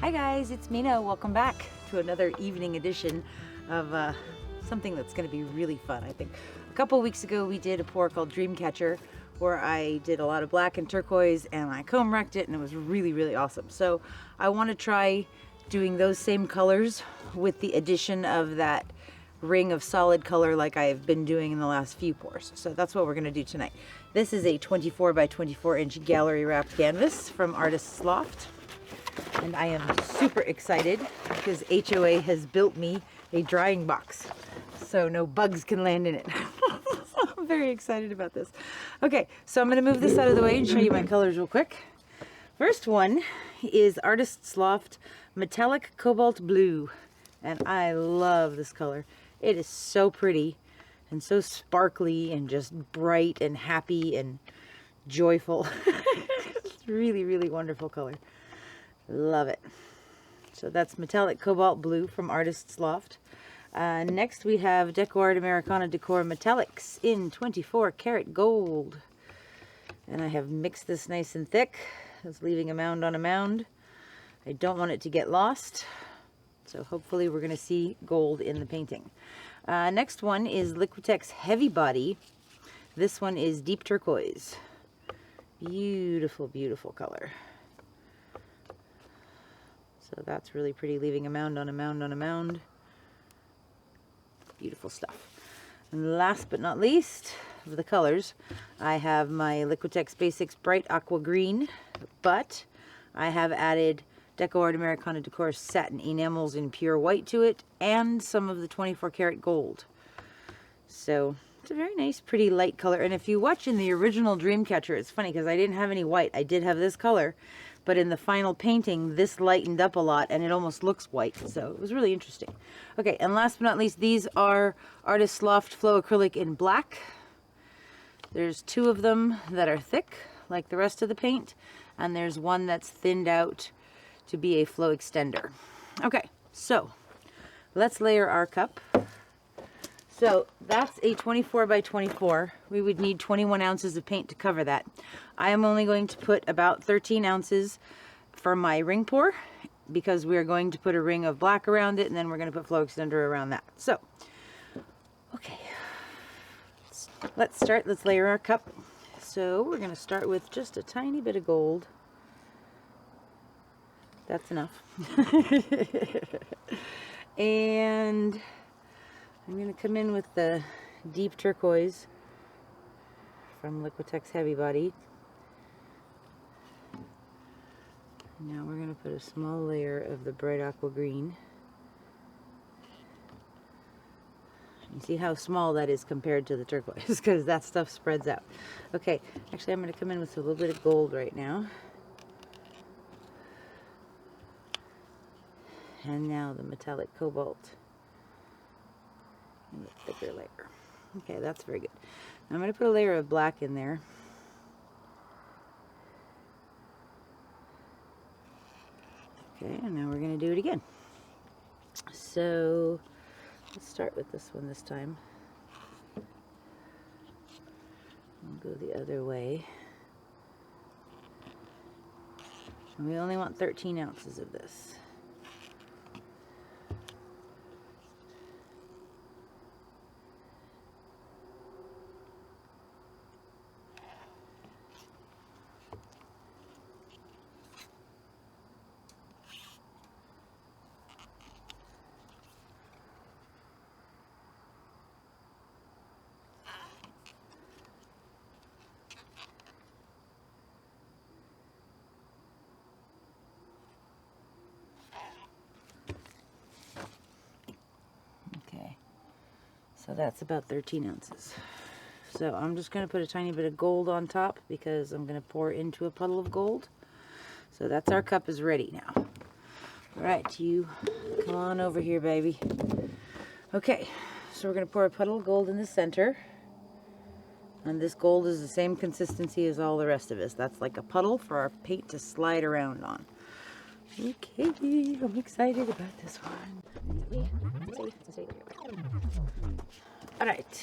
Hi guys, it's Mina. Welcome back to another evening edition of something that's going to be really fun, I think. A couple weeks ago we did a pour called DreamCatcher where I did a lot of black and turquoise and I comb wrecked it and it was really, really awesome. So I want to try doing those same colors with the addition of that ring of solid color like I've been doing in the last few pours. So that's what we're going to do tonight. This is a 24 by 24 inch gallery wrapped canvas from Artist's Loft. And I am super excited because HOA has built me a drying box so no bugs can land in it. I'm very excited about this. Okay, so I'm going to move this out of the way and show you my colors real quick. First one is Artist's Loft Metallic Cobalt Blue, and I love this color. It is so pretty and so sparkly and just bright and happy and joyful. It's really, really wonderful color. Love it. So that's Metallic Cobalt Blue from Artist's Loft. Next we have DecoArt Americana Decor Metallics in 24 karat gold. And I have mixed this nice and thick. It's leaving a mound on a mound. I don't want it to get lost. So hopefully we're going to see gold in the painting. Next one is Liquitex Heavy Body. This one is deep turquoise. Beautiful, beautiful color. So that's really pretty, leaving a mound on a mound on a mound. Beautiful stuff. And last but not least of the colors, I have my Liquitex Basics Bright Aqua Green, but I have added DecoArt Americana Decor Satin Enamels in pure white to it, and some of the 24 karat gold. So it's a very nice, pretty light color. And if you watch in the original DreamCatcher, it's funny because I didn't have any white. I did have this color. But in the final painting, this lightened up a lot and it almost looks white. So it was really interesting. Okay, and last but not least, these are Artist's Loft Flow Acrylic in black. There's two of them that are thick, like the rest of the paint. And there's one that's thinned out to be a flow extender. Okay, so let's layer our cup. So that's a 24 by 24. We would need 21 ounces of paint to cover that. I am only going to put about 13 ounces for my ring pour because we are going to put a ring of black around it and then we're going to put flow extender around that. So, okay, let's start. Let's layer our cup. So we're going to start with just a tiny bit of gold. That's enough. And I'm going to come in with the deep turquoise from Liquitex Heavy Body. Now we're going to put a small layer of the bright aqua green. You see how small that is compared to the turquoise because that stuff spreads out. Okay, actually I'm going to come in with a little bit of gold right now. And now the metallic cobalt. And a thicker layer. Okay, that's very good. Now I'm going to put a layer of black in there. Okay, and now we're going to do it again. So let's start with this one this time. I'll go the other way. And we only want 13 ounces of this. So that's about 13 ounces. So I'm just going to put a tiny bit of gold on top because I'm going to pour into a puddle of gold. So that's our cup is ready now. All right, you come on over here, baby. Okay, so we're going to pour a puddle of gold in the center. And this gold is the same consistency as all the rest of us. That's like a puddle for our paint to slide around on. Okay, I'm excited about this one. All right.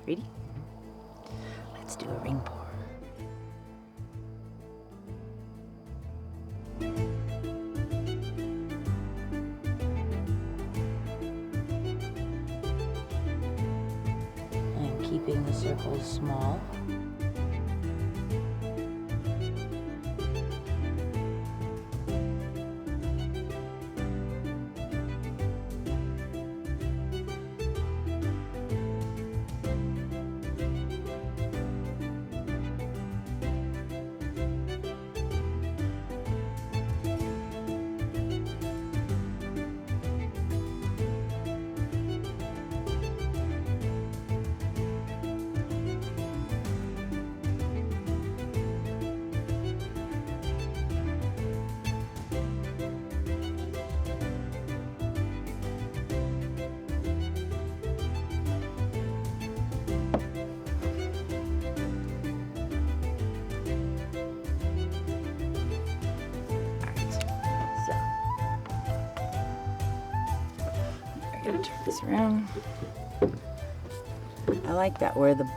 Ready? Let's do a ring pour. keeping the circles small. Turn this around. I like that where the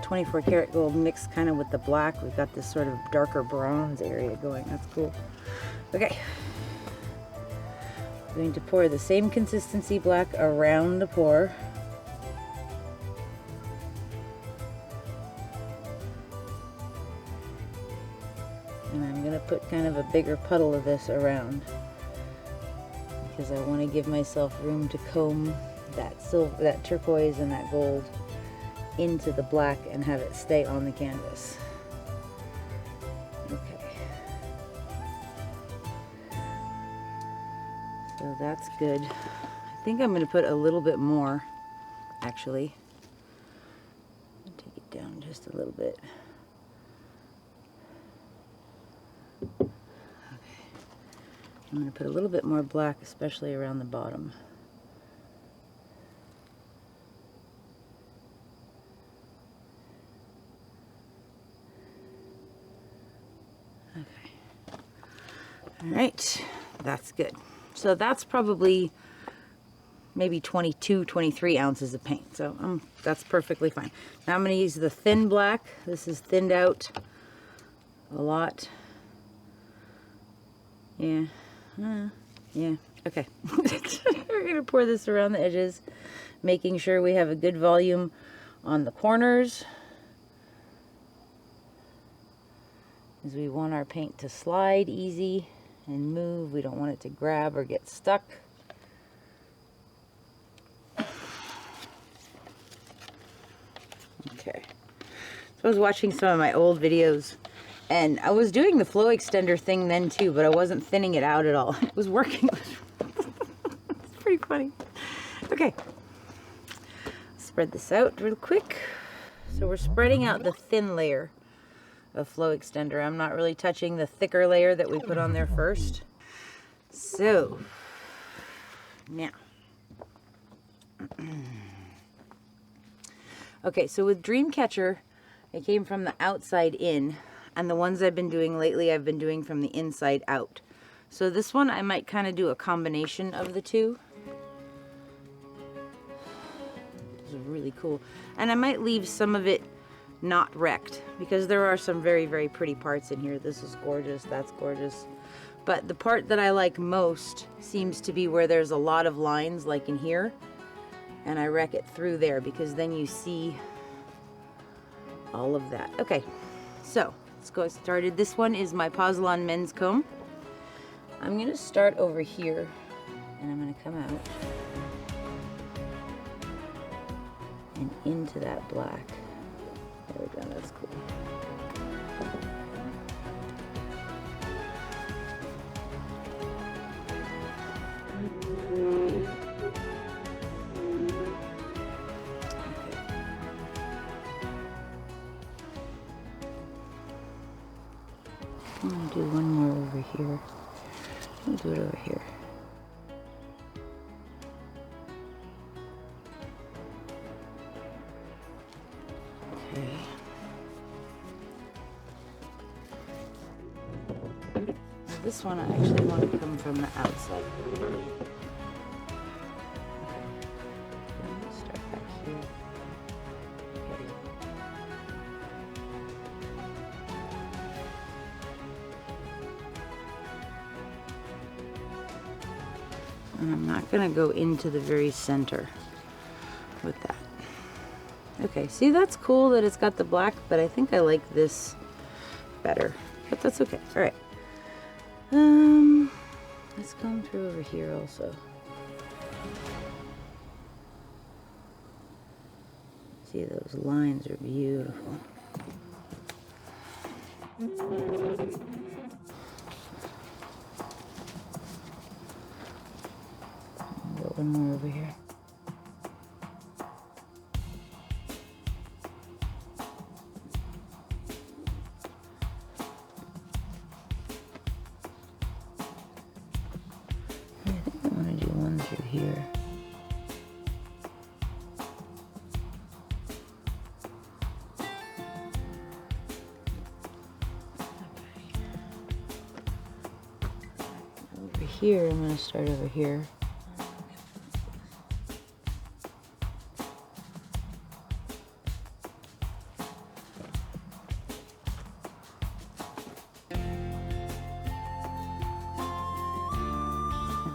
24 karat gold mixed kind of with the black. We've got this sort of darker bronze area going. That's cool. Okay. I'm going to pour the same consistency black around the pour. And I'm going to put kind of a bigger puddle of this around, because I want to give myself room to comb that silver, that turquoise and that gold into the black and have it stay on the canvas. Okay. So that's good. I think I'm going to put a little bit more, actually. Take it down just a little bit. I'm going to put a little bit more black, especially around the bottom. Okay. All right, that's good. So that's probably maybe 22, 23 ounces of paint. So that's perfectly fine. Now I'm going to use the thin black. This is thinned out a lot. Yeah. Yeah, okay. We're going to pour this around the edges, making sure we have a good volume on the corners, because we want our paint to slide easy and move. We don't want it to grab or get stuck. Okay. So I was watching some of my old videos, and I was doing the flow extender thing then too, but I wasn't thinning it out at all. It was working. It's pretty funny. Okay. Spread this out real quick. So we're spreading out the thin layer of flow extender. I'm not really touching the thicker layer that we put on there first. So, now. Okay, so with DreamCatcher, it came from the outside in. And the ones I've been doing lately, I've been doing from the inside out. So this one, I might kind of do a combination of the two. This is really cool. And I might leave some of it not wrecked, because there are some very, very pretty parts in here. This is gorgeous, that's gorgeous. But the part that I like most seems to be where there's a lot of lines, like in here. And I wreck it through there, because then you see all of that. Okay, so let's go started. This one is my Pozzolan men's comb. I'm going to start over here, and I'm going to come out and into that black. There we go, that's cool. I'm going to do one more over here. I'll do it over here. Okay. This one I actually want to come from the outside. Okay. Start back here. Okay. And I'm not going to go into the very center with that. Okay, see, that's cool that it's got the black, but I think I like this better, but that's okay. All right. Let's come through over here also. See, those lines are beautiful. Got one more over here. I think I want to do one through here. Over here, I'm going to start over here. I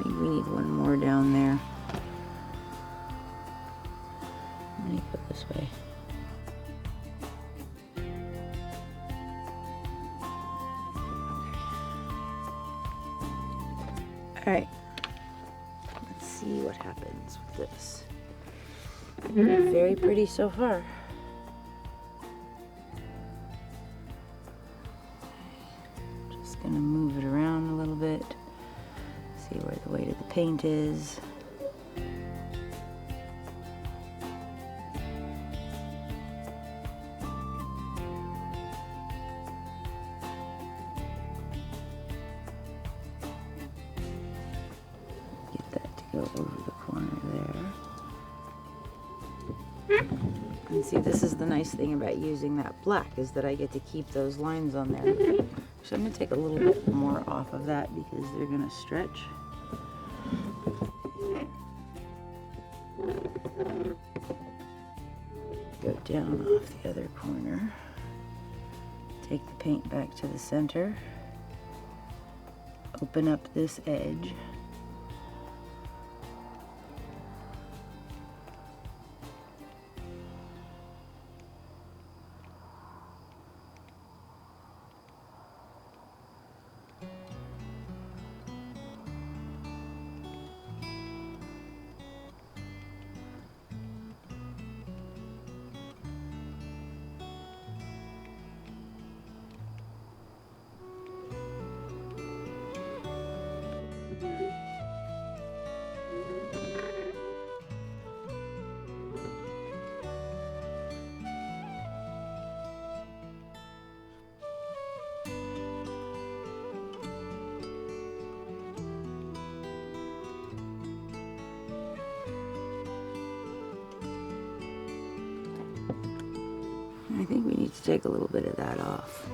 think we need one more down there. Let me put this way. All right, let's see what happens with this. Very pretty so far. Just gonna move it around a little bit, see where the weight of the paint is. Go over the corner there. And see, this is the nice thing about using that black, is that I get to keep those lines on there. So I'm going to take a little bit more off of that because they're going to stretch. Go down off the other corner. Take the paint back to the center. Open up this edge. I think we need to take a little bit of that off.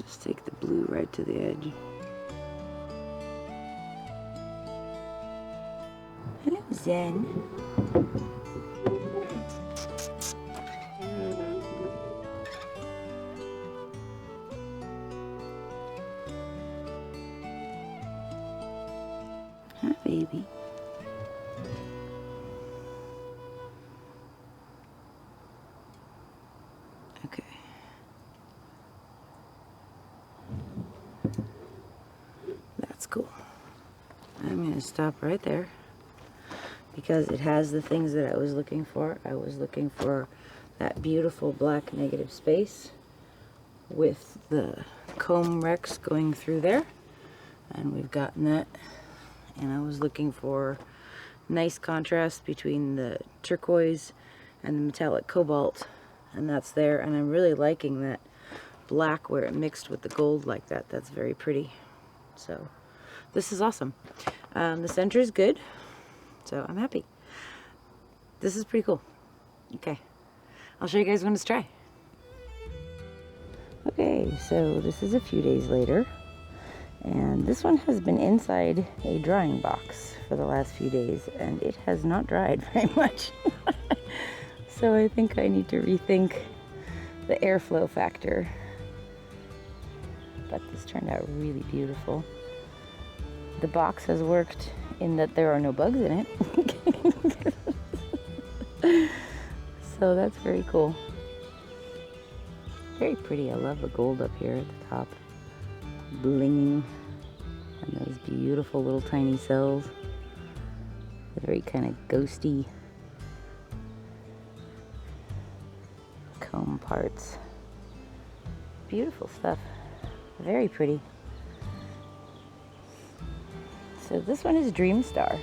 Just take the blue right to the edge. Hello, Zen. Hi, baby. Okay. That's cool. I'm going to stop right there because it has the things that I was looking for. I was looking for that beautiful black negative space with the comb Rex going through there, and we've gotten that. And I was looking for nice contrast between the turquoise and the metallic cobalt, and that's there. And I'm really liking that black where it mixed with the gold like that. That's very pretty. So this is awesome. The center is good, so I'm happy. This is pretty cool. Okay, I'll show you guys when it's dry. Okay, so this is a few days later, and this one has been inside a drying box for the last few days, and it has not dried very much. So I think I need to rethink the airflow factor. But this turned out really beautiful. The box has worked in that there are no bugs in it. So that's very cool. Very pretty. I love the gold up here at the top. Blinging. And those beautiful little tiny cells. The very kind of ghosty comb parts. Beautiful stuff. Very pretty. So this one is Dream Star.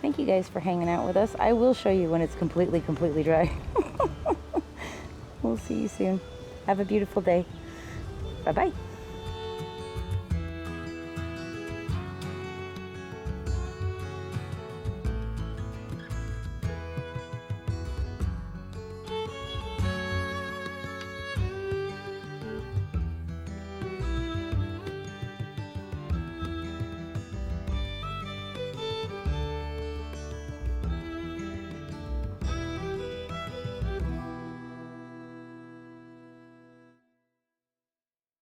Thank you guys for hanging out with us. I will show you when it's completely dry. We'll see you soon. Have a beautiful day. Bye-bye.